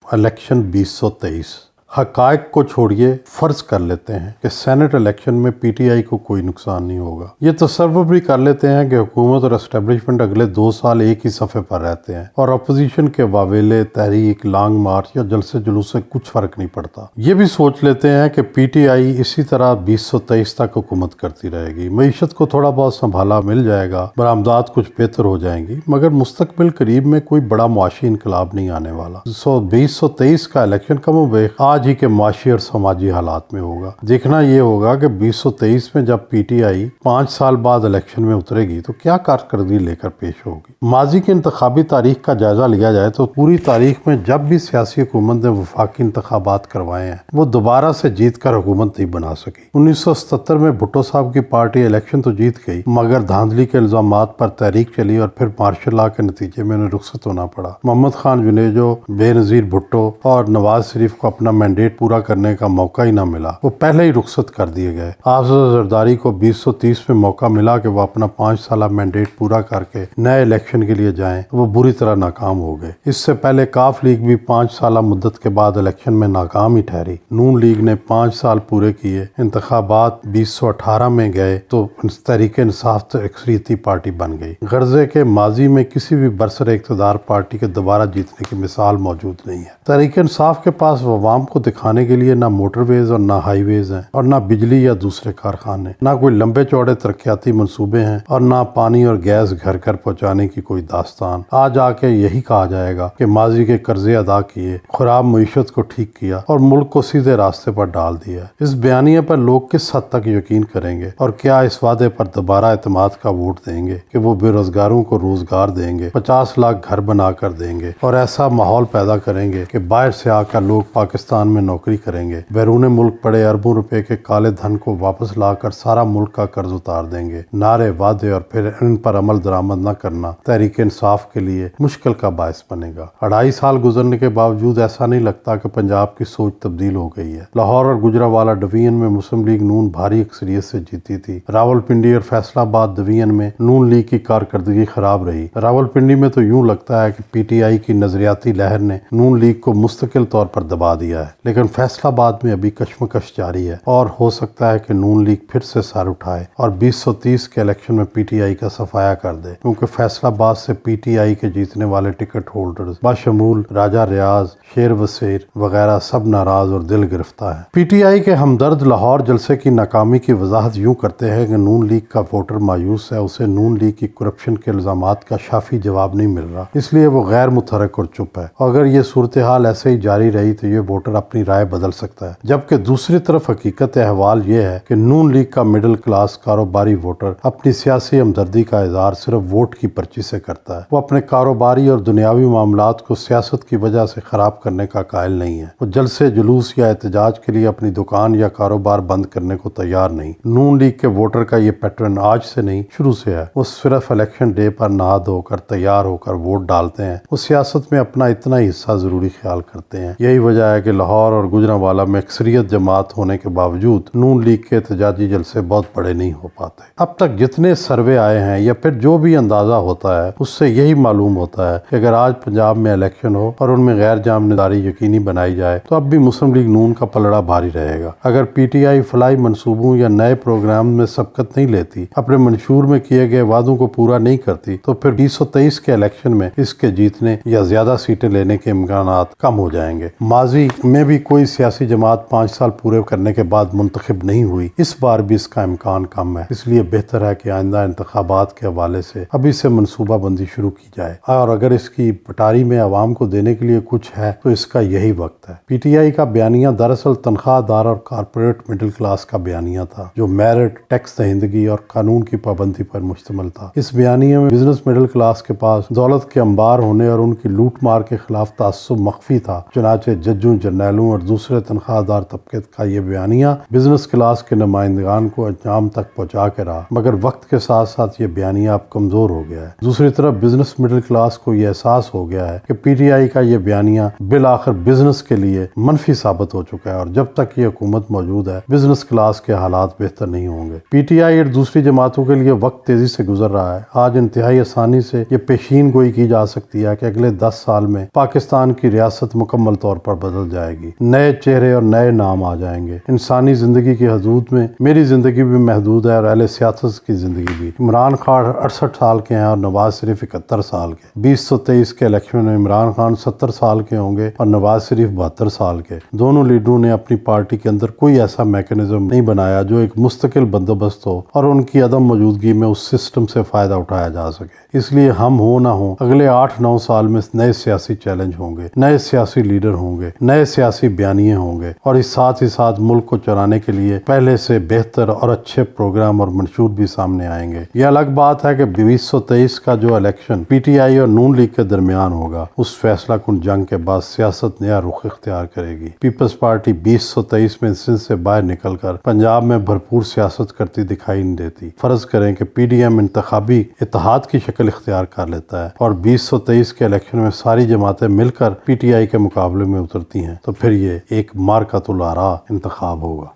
Election 2023 حقائق کو چھوڑیے فرض کر لیتے ہیں کہ سینٹ الیکشن میں پی ٹی آئی کو کوئی نقصان نہیں ہوگا۔ یہ تصور بھی کر لیتے ہیں کہ حکومت اور اسٹیبلشمنٹ اگلے 2 سال ایک ہی صفحے پر رہتے ہیں اور اپوزیشن کے واویلے، تحریک، لانگ مارچ یا جلسے جلوس سے کچھ فرق نہیں پڑتا۔ یہ بھی سوچ لیتے ہیں کہ پی ٹی آئی اسی طرح 2023 تک حکومت کرتی رہے گی، معیشت کو تھوڑا بہت سنبھالا مل جائے گا، برآمدات کچھ بہتر ہو جائیں گی، مگر مستقبل قریب میں کوئی بڑا معاشی انقلاب نہیں آنے والا۔ 2023 کا الیکشن کم و بیش آج ہی کے معاشی اور سماجی حالات میں ہوگا۔ دیکھنا یہ ہوگا کہ 2023 میں جب پی ٹی آئی 5 سال بعد الیکشن میں اترے گی تو کیا کارکردگی لے کر پیش ہوگی۔ ماضی کی انتخابی تاریخ کا جائزہ لیا جائے تو پوری تاریخ میں جب بھی سیاسی حکومت نے وفاقی انتخابات کروائے ہیں وہ دوبارہ سے جیت کر حکومت نہیں بنا سکی۔ 1977 میں بھٹو صاحب کی پارٹی الیکشن تو جیت گئی، مگر دھاندلی کے الزامات پر تحریک چلی اور پھر مارشل لاء کے نتیجے میں انہیں رخصت ہونا پڑا۔ محمد خان جنیجو، بے نظیر بھٹو اور نواز شریف کو اپنا مینڈیٹ پورا کرنے کا موقع ہی نہ ملا، وہ پہلے ہی رخصت کر دیے گئے۔ حافظ زرداری کو 2030 میں موقع ملا کہ وہ اپنا 5 سالہ مینڈیٹ پورا کر کے نئے الیکشن کے لیے جائیں، وہ بری طرح ناکام ہو گئے۔ اس سے پہلے کاف لیگ بھی 5 سالہ مدت کے بعد الیکشن میں ناکام ہی ٹھہری۔ نون لیگ نے 5 سال پورے کیے، انتخابات 2018 میں گئے تو تحریک انصاف اکثریتی پارٹی بن گئی۔ غرضے کے ماضی میں کسی بھی برسر اقتدار پارٹی کے دوبارہ جیتنے کی مثال موجود نہیں ہے۔ تحریک انصاف کے پاس عوام کو دکھانے کے لیے نہ موٹر ویز اور نہ ہائی ویز ہیں، اور نہ بجلی یا دوسرے کارخانے، نہ کوئی لمبے چوڑے ترقیاتی منصوبے ہیں، اور نہ پانی اور گیس گھر گھر پہنچانے کی کوئی داستان۔ آج آ کے یہی کہا جائے گا کہ ماضی کے قرضے ادا کیے، خراب معیشت کو ٹھیک کیا اور ملک کو سیدھے راستے پر ڈال دیا۔ اس بیانیے پر لوگ کس حد تک یقین کریں گے اور کیا اس وعدے پر دوبارہ اعتماد کا ووٹ دیں گے کہ وہ بے روزگاروں کو روزگار دیں گے، 50 لاکھ گھر بنا کر دیں گے اور ایسا ماحول پیدا کریں گے کہ باہر سے آ کر لوگ پاکستان میں نوکری کریں گے، بیرون ملک پڑے اربوں روپے کے کالے دھن کو واپس لا کر سارا ملک کا قرض اتار دیں گے۔ نعرے، وعدے اور پھر ان پر عمل درآمد نہ کرنا تحریک انصاف کے لیے مشکل کا باعث بنے گا۔ 2.5 سال گزرنے کے باوجود ایسا نہیں لگتا کہ پنجاب کی سوچ تبدیل ہو گئی ہے۔ لاہور اور گجرانوالہ ڈویژن میں مسلم لیگ نون بھاری اکثریت سے جیتی تھی۔ راولپنڈی اور فیصل آباد ڈویژن میں نون لیگ کی کارکردگی خراب رہی۔ راولپنڈی میں تو یوں لگتا ہے کہ پی ٹی آئی کی نظریاتی لہر نے نون لیگ کو مستقل طور پر دبا دیا ہے، لیکن فیصل آباد میں ابھی کشمکش جاری ہے اور ہو سکتا ہے کہ نون لیگ پھر سے سر اٹھائے اور 2030 کے الیکشن میں پی ٹی آئی کا صفایا کر دے، کیونکہ فیصل آباد سے پی ٹی آئی کے جیتنے والے ٹکٹ ہولڈرز بشمول راجہ ریاض، شیر وسیر وغیرہ سب ناراض اور دل گرفتہ ہیں۔ پی ٹی آئی کے ہمدرد لاہور جلسے کی ناکامی کی وضاحت یوں کرتے ہیں کہ نون لیگ کا ووٹر مایوس ہے، اسے نون لیگ کی کرپشن کے الزامات کا شافی جواب نہیں مل رہا، اس لیے وہ غیر متحرک اور چپ ہے، اور اگر یہ صورتحال ایسے ہی جاری رہی تو یہ ووٹر اپنی رائے بدل سکتا ہے۔ جبکہ دوسری طرف حقیقت احوال یہ ہے کہ نون لیگ کا مڈل کلاس کاروباری ووٹر اپنی سیاسی ہمدردی کا اظہار صرف ووٹ کی پرچی سے کرتا ہے۔ وہ اپنے کاروباری اور دنیاوی معاملات کو سیاست کی وجہ سے خراب کرنے کا قائل نہیں ہے۔ وہ جلسے جلوس یا احتجاج کے لیے اپنی دکان یا کاروبار بند کرنے کو تیار نہیں۔ نون لیگ کے ووٹر کا یہ پیٹرن آج سے نہیں، شروع سے ہے۔ وہ صرف الیکشن ڈے پر نہا دھو کر تیار ہو کر ووٹ ڈالتے ہیں۔ وہ سیاست میں اپنا اتنا ہی حصہ ضروری خیال کرتے ہیں۔ یہی وجہ ہے کہ لاہور اور گجرانوالہ میں اکثریت جماعت ہونے کے باوجود نون لیگ کے احتجاجی جلسے بہت بڑے نہیں ہو پاتے۔ اب تک جتنے سروے آئے ہیں یا پھر جو بھی اندازہ ہوتا ہے اس سے یہی معلوم ہوتا ہے کہ اگر آج پنجاب میں الیکشن ہو اور ان میں غیر جانبداری یقینی بنائی جائے تو اب بھی مسلم لیگ نون کا پلڑا بھاری رہے گا۔ اگر پی ٹی آئی فلاحی منصوبوں یا نئے پروگرام میں سبقت نہیں لیتی، اپنے منشور میں کیے گئے وعدوں کو پورا نہیں کرتی تو پھر 2023 کے الیکشن میں اس کے جیتنے یا زیادہ سیٹیں لینے کے امکانات کم ہو جائیں گے۔ ماضی میں بھی کوئی سیاسی جماعت 5 سال پورے کرنے کے بعد منتخب نہیں ہوئی، اس بار بھی اس کا امکان کم ہے، اس لیے بہتر ہے کہ آئندہ انتخابات کے حوالے سے ابھی سے منصوبہ بندی شروع کی جائے، اور اگر اس کی پٹاری میں عوام کو دینے کے لیے کچھ ہے تو اس کا یہی وقت ہے۔ پی ٹی آئی کا بیانیہ دراصل تنخواہ دار اور کارپوریٹ مڈل کلاس کا بیانیہ تھا، جو میرٹ، ٹیکس دہندگی اور قانون کی پابندی پر مشتمل تھا۔ اس بیانیے میں بزنس مڈل کلاس کے پاس دولت کے انبار ہونے اور ان کی لوٹ مار کے خلاف تعصب مخفی تھا، چنانچہ ججوں، جرنیلوں والوں اور دوسرے تنخواہ دار طبقے کا یہ بیانیہ بزنس کلاس کے نمائندگان کو انجام تک پہنچا کے رہا، مگر وقت کے ساتھ ساتھ یہ بیانیہ اب کمزور ہو گیا ہے۔ دوسری طرف بزنس مڈل کلاس کو یہ احساس ہو گیا ہے کہ پی ٹی آئی کا یہ بیانیہ بالآخر بزنس کے لیے منفی ثابت ہو چکا ہے، اور جب تک یہ حکومت موجود ہے بزنس کلاس کے حالات بہتر نہیں ہوں گے۔ پی ٹی آئی اور دوسری جماعتوں کے لیے وقت تیزی سے گزر رہا ہے۔ آج انتہائی آسانی سے یہ پیشین گوئی کی جا سکتی ہے کہ اگلے 10 سال میں پاکستان کی ریاست مکمل طور پر بدل جائے گی، نئے چہرے اور نئے نام آ جائیں گے۔ انسانی زندگی کی حدود میں میری زندگی بھی محدود ہے اور اہل سیاست کی زندگی بھی۔ عمران خان 68 سال کے ہیں اور نواز شریف 71 سال کے۔ 2023 کے الیکشن میں عمران خان 70 سال کے ہوں گے اور نواز شریف 72 سال کے۔ دونوں لیڈروں نے اپنی پارٹی کے اندر کوئی ایسا میکنزم نہیں بنایا جو ایک مستقل بندوبست ہو اور ان کی عدم موجودگی میں اس سسٹم سے فائدہ اٹھایا جا سکے۔ اس لیے ہم ہو نہ ہوں اگلے 8-9 سال میں نئے سیاسی چیلنج ہوں گے، نئے سیاسی لیڈر ہوں گے، نئے سیاسی بیانیے ہوں گے، اور اس ساتھ ہی ساتھ ملک کو چلانے کے لیے پہلے سے بہتر اور اچھے پروگرام اور منشور بھی سامنے آئیں گے۔ یہ الگ بات ہے کہ 2023 کا جو الیکشن پی ٹی آئی اور نون لیگ کے درمیان ہوگا، اس فیصلہ کن جنگ کے بعد سیاست نیا رخ اختیار کرے گی۔ پیپلز پارٹی 2023 میں سندھ سے باہر نکل کر پنجاب میں بھرپور سیاست کرتی دکھائی نہیں دیتی۔ فرض کریں کہ پی ڈی ایم انتخابی اتحاد کی شکل اختیار کر لیتا ہے اور 2023 کے الیکشن میں ساری جماعتیں مل کر پی ٹی آئی کے مقابلے میں اترتی ہیں، تو پھر یہ ایک مارکۃ الآراء انتخاب ہوگا۔